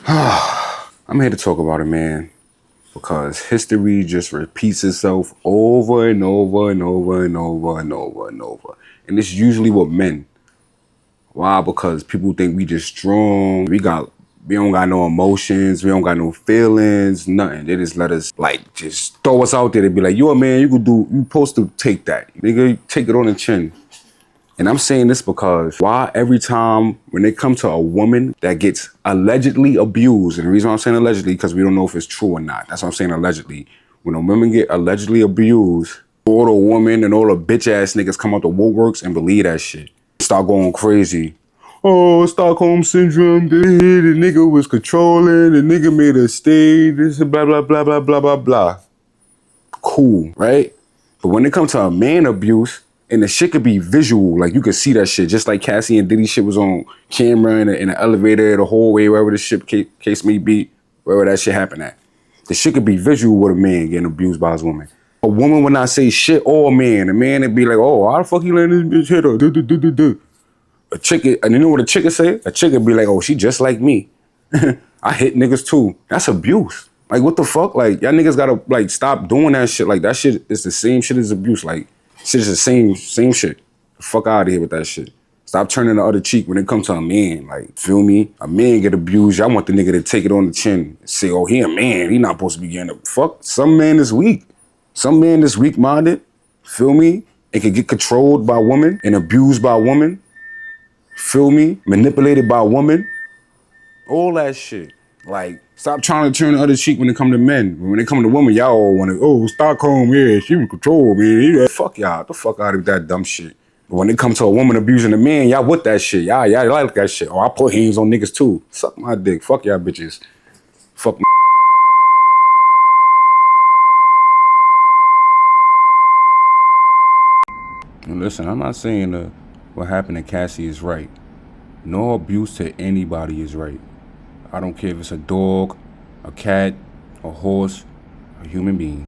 I'm here to talk about it, man, because history just repeats itself over and over and over and over and over and over. And it's usually with men. Why? Because people think we just strong. We don't got no emotions. We don't got no feelings, nothing. They just let us just throw us out there to be like, you a man, you supposed to take that. Nigga, take it on the chin. And I'm saying this because why every time when they come to a woman that gets allegedly abused, and the reason I'm saying allegedly, because we don't know if it's true or not. That's what I'm saying allegedly. When a woman get allegedly abused, all the women and all the bitch ass niggas come out the woodworks and believe that shit. Start going crazy. Oh, Stockholm syndrome, the nigga was controlling, the nigga made her stay, this and blah, blah, blah, blah, blah, blah, blah. Cool, right? But when it comes to a man abuse, and the shit could be visual, like you could see that shit, just like Cassie and Diddy shit was on camera in the elevator, the hallway, wherever the shit case may be, wherever that shit happened at. The shit could be visual with a man getting abused by his woman. A woman would not say shit or a man. A man would be like, oh, how the fuck you letting this bitch hit her? A chick, and you know what a chick would say? A chick would be like, oh, she just like me. I hit niggas too. That's abuse. Like, what the fuck? Like, y'all niggas gotta, stop doing that shit. Like, that shit is the same shit as abuse. Like, shit is the same shit. The fuck out of here with that shit. Stop turning the other cheek when it comes to a man. Like, feel me? A man get abused. Y'all want the nigga to take it on the chin and say, oh, he a man. He not supposed to be getting a fuck. Some man is weak. Some man is weak-minded. Feel me? And can get controlled by a woman and abused by a woman. Feel me? Manipulated by a woman. All that shit. Like, stop trying to turn the other cheek when it come to men. When it come to women, y'all all want to, oh, Stockholm, yeah, she was control, man. Fuck y'all. Get the fuck out of that dumb shit. But when it comes to a woman abusing a man, y'all with that shit. Y'all like that shit. Oh, I put hands on niggas too. Suck my dick. Fuck y'all bitches. Fuck my And listen, I'm not saying what happened to Cassie is right. No abuse to anybody is right. I don't care if it's a dog, a cat, a horse, a human being.